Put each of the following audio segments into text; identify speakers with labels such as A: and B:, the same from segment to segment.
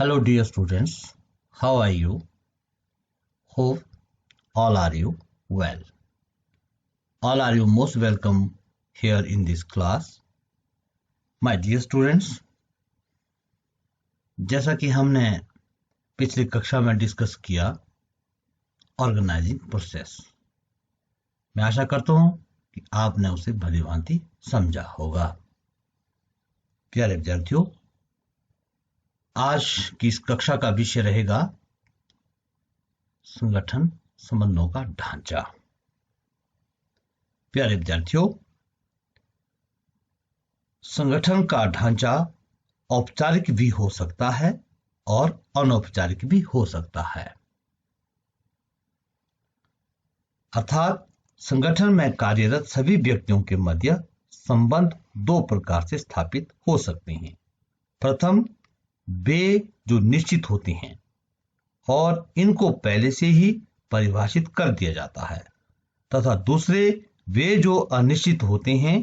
A: Hello, dear students. How are you? Hope all are you well. All are you most welcome here in this class. My dear students, जैसा कि हमने पिछली कक्षा में discuss किया organising process, मैं आशा करता हूं कि आपने उसे भली भांति समझा होगा। प्यारे विद्यार्थियों, आज की इस कक्षा का विषय रहेगा संगठन संबंधों का ढांचा। प्यारे विद्यार्थियों, संगठन का ढांचा औपचारिक भी हो सकता है और अनौपचारिक भी हो सकता है। अर्थात संगठन में कार्यरत सभी व्यक्तियों के मध्य संबंध दो प्रकार से स्थापित हो सकते हैं। प्रथम, वे जो निश्चित होते हैं और इनको पहले से ही परिभाषित कर दिया जाता है, तथा दूसरे वे जो अनिश्चित होते हैं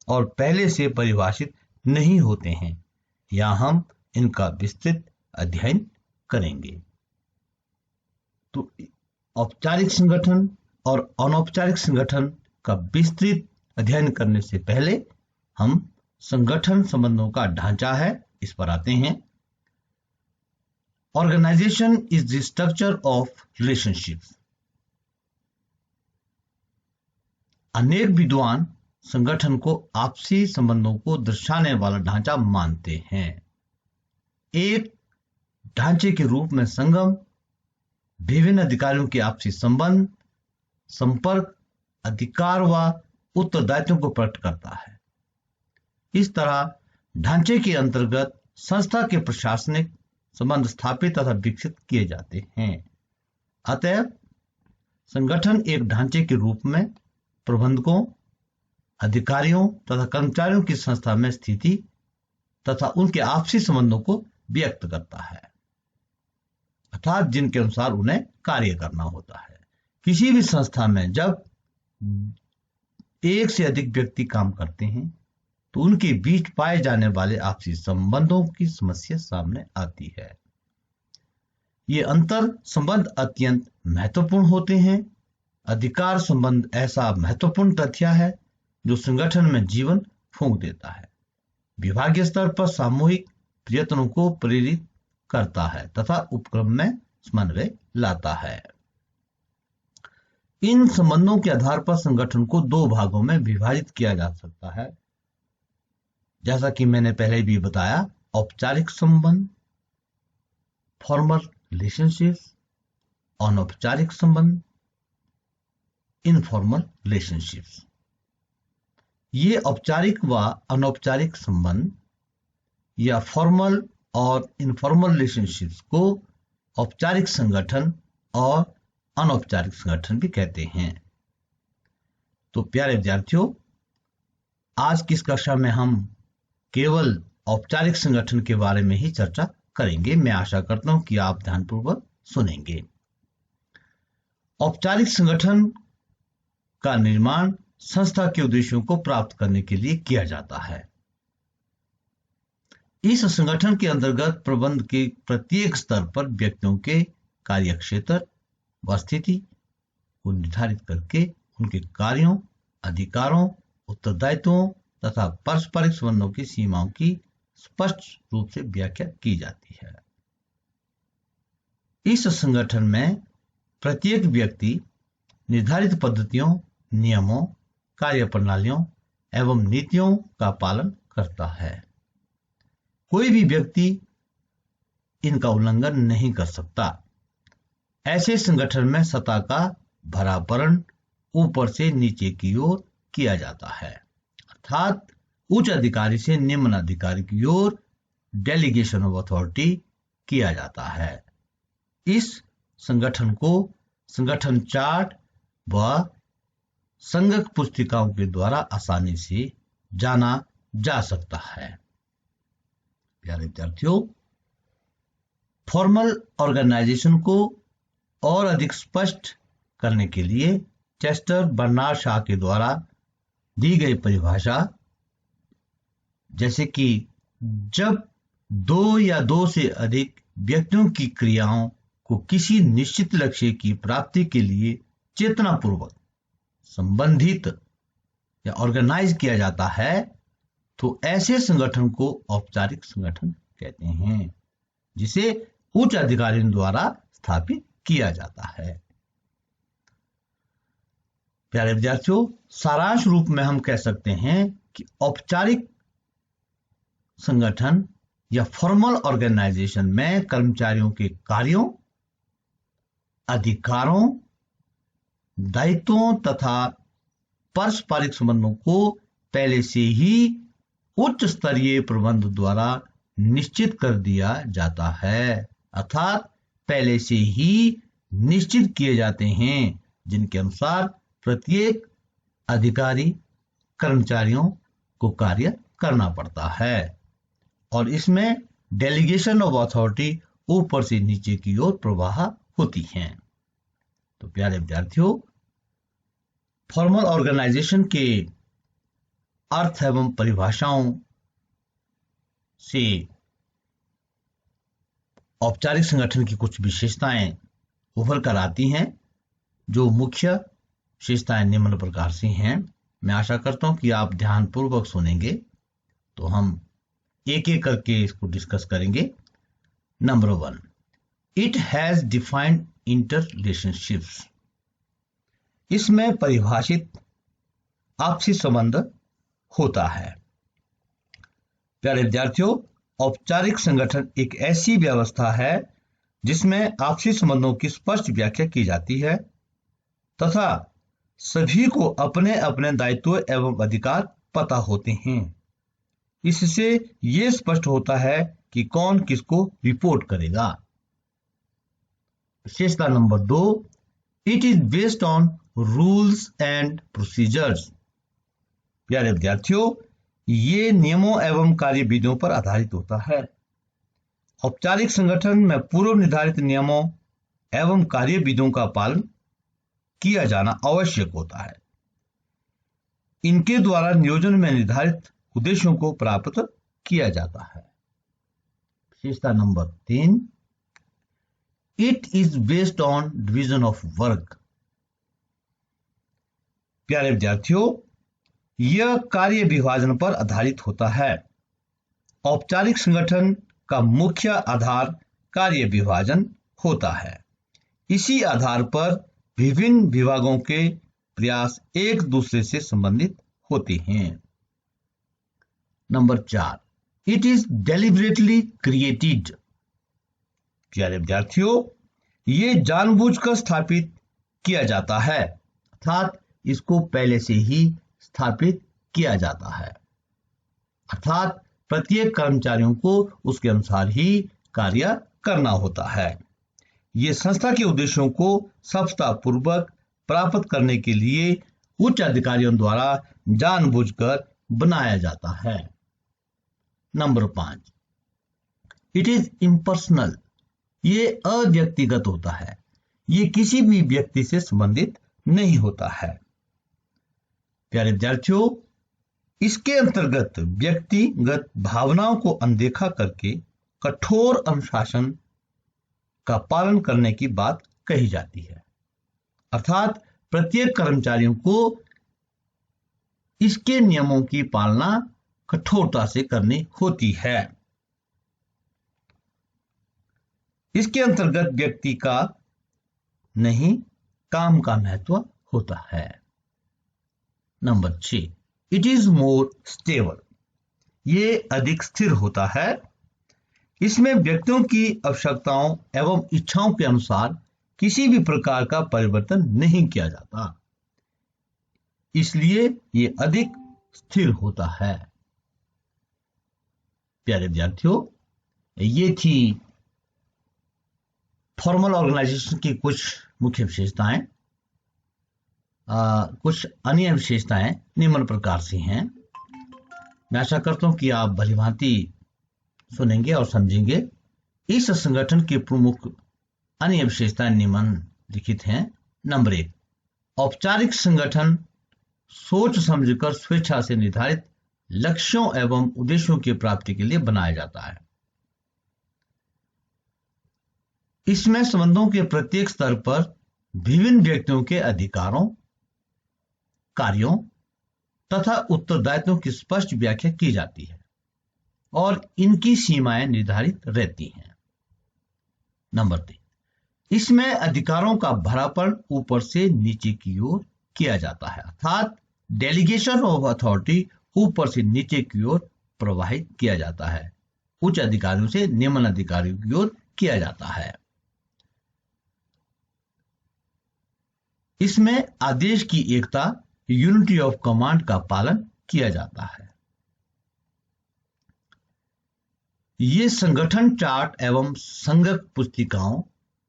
A: और पहले से परिभाषित नहीं होते हैं। यहाँ हम इनका विस्तृत अध्ययन करेंगे। तो औपचारिक संगठन और अनौपचारिक संगठन का विस्तृत अध्ययन करने से पहले हम संगठन संबंधों का ढांचा है इस पर आते हैं। Organization is the structure of relationships. अनेक विद्वान संगठन को आपसी संबंधों को दर्शाने वाला ढांचा मानते हैं। एक ढांचे के रूप में संगम विभिन्न अधिकारियों के आपसी संबंध, संपर्क, अधिकार व उत्तरदायित्वों को प्रकट करता है। इस तरह ढांचे के अंतर्गत संस्था के प्रशासनिक संबंध स्थापित तथा विकसित किए जाते हैं। अतएव संगठन एक ढांचे के रूप में प्रबंधकों, अधिकारियों तथा कर्मचारियों की संस्था में स्थिति तथा उनके आपसी संबंधों को व्यक्त करता है, अर्थात जिनके अनुसार उन्हें कार्य करना होता है। किसी भी संस्था में जब एक से अधिक व्यक्ति काम करते हैं तो उनके बीच पाए जाने वाले आपसी संबंधों की समस्या सामने आती है। ये अंतर संबंध अत्यंत महत्वपूर्ण होते हैं। अधिकार संबंध ऐसा महत्वपूर्ण तथ्य है जो संगठन में जीवन फूंक देता है, विभागीय स्तर पर सामूहिक प्रयत्नों को प्रेरित करता है तथा उपक्रम में समन्वय लाता है। इन संबंधों के आधार पर संगठन को दो भागों में विभाजित किया जा सकता है। जैसा कि मैंने पहले भी बताया, औपचारिक संबंध फॉर्मल रिलेशनशिप्स, अनौपचारिक संबंध इनफॉर्मल रिलेशनशिप्स। ये औपचारिक व अनौपचारिक संबंध या फॉर्मल और इनफॉर्मल रिलेशनशिप्स को औपचारिक संगठन और अनौपचारिक संगठन भी कहते हैं। तो प्यारे विद्यार्थियों, आज की इस कक्षा में हम केवल औपचारिक संगठन के बारे में ही चर्चा करेंगे। मैं आशा करता हूं कि आप ध्यानपूर्वक सुनेंगे। औपचारिक संगठन का निर्माण संस्था के उद्देश्यों को प्राप्त करने के लिए किया जाता है। इस संगठन के अंतर्गत प्रबंध के प्रत्येक स्तर पर व्यक्तियों के कार्यक्षेत्र व स्थिति को निर्धारित करके उनके कार्यों, अधिकारों, उत्तरदायित्वों तथा पारस्परिक संबंधों की सीमाओं की स्पष्ट रूप से व्याख्या की जाती है। इस संगठन में प्रत्येक व्यक्ति निर्धारित पद्धतियों, नियमों, कार्यप्रणालियों एवं नीतियों का पालन करता है। कोई भी व्यक्ति इनका उल्लंघन नहीं कर सकता। ऐसे संगठन में सत्ता का भरावरण ऊपर से नीचे की ओर किया जाता है, अर्थात उच्च अधिकारी से निम्न अधिकारी की ओर डेलीगेशन ऑफ अथॉरिटी किया जाता है। इस संगठन को संगठन चार्ट व संघक पुस्तिकाओं के द्वारा आसानी से जाना जा सकता है। प्यारे विद्यार्थियों, फॉर्मल ऑर्गेनाइजेशन को और अधिक स्पष्ट करने के लिए चेस्टर बर्नार्ड शॉ के द्वारा दी गई परिभाषा, जैसे कि जब दो या दो से अधिक व्यक्तियों की क्रियाओं को किसी निश्चित लक्ष्य की प्राप्ति के लिए चेतनापूर्वक संबंधित या ऑर्गेनाइज किया जाता है तो ऐसे संगठन को औपचारिक संगठन कहते हैं, जिसे उच्च अधिकारियों द्वारा स्थापित किया जाता है। प्यारे विद्यार्थियों, सारांश रूप में हम कह सकते हैं कि औपचारिक संगठन या फॉर्मल ऑर्गेनाइजेशन में कर्मचारियों के कार्यों, अधिकारों, दायित्वों तथा पारस्परिक संबंधों को पहले से ही उच्च स्तरीय प्रबंध द्वारा निश्चित कर दिया जाता है, अर्थात पहले से ही निश्चित किए जाते हैं, जिनके अनुसार प्रत्येक अधिकारी कर्मचारियों को कार्य करना पड़ता है और इसमें डेलीगेशन ऑफ अथॉरिटी ऊपर से नीचे की ओर प्रवाह होती है। तो प्यारे विद्यार्थियों, फॉर्मल ऑर्गेनाइजेशन के अर्थ एवं परिभाषाओं से औपचारिक संगठन की कुछ विशेषताएं उभर कर आती हैं, जो मुख्य विशेषताएं निम्न प्रकार से हैं। मैं आशा करता हूं कि आप ध्यानपूर्वक सुनेंगे, तो हम एक एक करके इसको डिस्कस करेंगे। Number 1, it has defined inter relationships. इसमें परिभाषित आपसी संबंध होता है। प्यारे विद्यार्थियों, औपचारिक संगठन एक ऐसी व्यवस्था है जिसमें आपसी संबंधों की स्पष्ट व्याख्या की जाती है तथा सभी को अपने अपने दायित्व एवं अधिकार पता होते हैं। इससे यह स्पष्ट होता है कि कौन किसको रिपोर्ट करेगा। विशेषता number 2, it is based on rules and procedures. प्यारे विद्यार्थियों, ये नियमों एवं कार्यविधियों पर आधारित होता है। औपचारिक संगठन में पूर्व निर्धारित नियमों एवं कार्यविधियों का पालन किया जाना आवश्यक होता है। इनके द्वारा नियोजन में निर्धारित उद्देश्यों को प्राप्त किया जाता है। विशेषता number 3, it is based on division of work. प्यारे विद्यार्थियों, यह कार्य विभाजन पर आधारित होता है। औपचारिक संगठन का मुख्य आधार कार्य विभाजन होता है। इसी आधार पर विभिन्न विभागों के प्रयास एक दूसरे से संबंधित होते हैं। Number 4, it is deliberately created. प्यारे विद्यार्थियों, ये जानबूझकर स्थापित किया जाता है, अर्थात इसको पहले से ही स्थापित किया जाता है, अर्थात प्रत्येक कर्मचारियों को उसके अनुसार ही कार्य करना होता है। ये संस्था के उद्देश्यों को सफलतापूर्वक प्राप्त करने के लिए उच्च अधिकारियों द्वारा जानबूझकर बनाया जाता है। Number 5, it is impersonal. ये अव्यक्तिगत होता है। ये किसी भी व्यक्ति से संबंधित नहीं होता है। प्यारे विद्यार्थियों, इसके अंतर्गत व्यक्तिगत भावनाओं को अनदेखा करके कठोर अनुशासन का पालन करने की बात कही जाती है, अर्थात प्रत्येक कर्मचारियों को इसके नियमों की पालना कठोरता से करनी होती है। इसके अंतर्गत व्यक्ति का नहीं, काम का महत्व होता है। Number 6, it is more stable. ये अधिक स्थिर होता है। इसमें व्यक्तियों की आवश्यकताओं एवं इच्छाओं के अनुसार किसी भी प्रकार का परिवर्तन नहीं किया जाता, इसलिए ये अधिक स्थिर होता है। प्यारे विद्यार्थियों, ये थी फॉर्मल ऑर्गेनाइजेशन की कुछ मुख्य विशेषताएं। कुछ अन्य विशेषताएं निम्न प्रकार से हैं। मैं आशा करता हूं कि आप भलीभांति सुनेंगे और समझेंगे। इस संगठन की प्रमुख अन्य विशेषताएं निम्नलिखित हैं। नंबर 1, औपचारिक संगठन सोच समझकर स्वेच्छा से निर्धारित लक्ष्यों एवं उद्देश्यों की प्राप्ति के लिए बनाया जाता है। इसमें संबंधों के प्रत्येक स्तर पर विभिन्न व्यक्तियों के अधिकारों, कार्यों तथा उत्तरदायित्वों की स्पष्ट व्याख्या की जाती है और इनकी सीमाएं निर्धारित रहती हैं। नंबर 3, इसमें अधिकारों का भरापन ऊपर से नीचे की ओर किया जाता है, अर्थात डेलीगेशन ऑफ अथॉरिटी ऊपर से नीचे की ओर प्रवाहित किया जाता है, उच्च अधिकारियों से निम्न अधिकारियों की ओर किया जाता है। इसमें आदेश की एकता, यूनिटी ऑफ कमांड का पालन किया जाता है। ये संगठन चार्ट एवं संगत पुस्तिकाओं,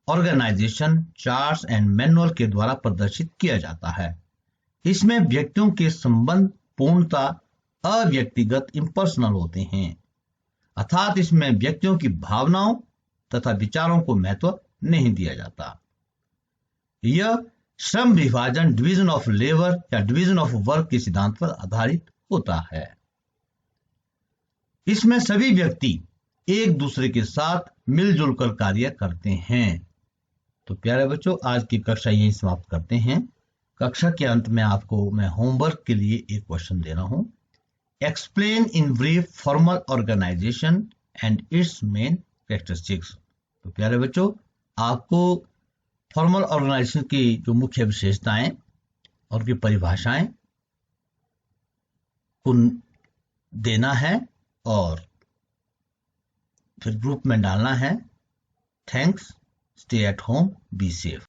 A: ऑर्गेनाइजेशन चार्ट्स एंड मैनुअल के द्वारा प्रदर्शित किया जाता है। इसमें व्यक्तियों के संबंध पूर्णता अव्यक्तिगत इम्पर्सनल होते हैं, अर्थात इसमें व्यक्तियों की भावनाओं तथा विचारों को महत्व नहीं दिया जाता। यह श्रम विभाजन, डिवीजन ऑफ लेबर या डिवीजन ऑफ वर्क के सिद्धांत पर आधारित होता है। इसमें सभी व्यक्ति एक दूसरे के साथ मिलजुल कर कार्य करते हैं। तो प्यारे बच्चों, आज की कक्षा यहीं समाप्त करते हैं। कक्षा के अंत में आपको मैं होमवर्क के लिए एक क्वेश्चन दे रहा हूं। Explain in brief formal organisation and its main characteristics. तो प्यारे बच्चों, आपको फॉर्मल ऑर्गेनाइजेशन की जो मुख्य विशेषताएं और उनकी परिभाषाएं को देना है और फिर ग्रुप में डालना है। Thanks, stay at home, be safe.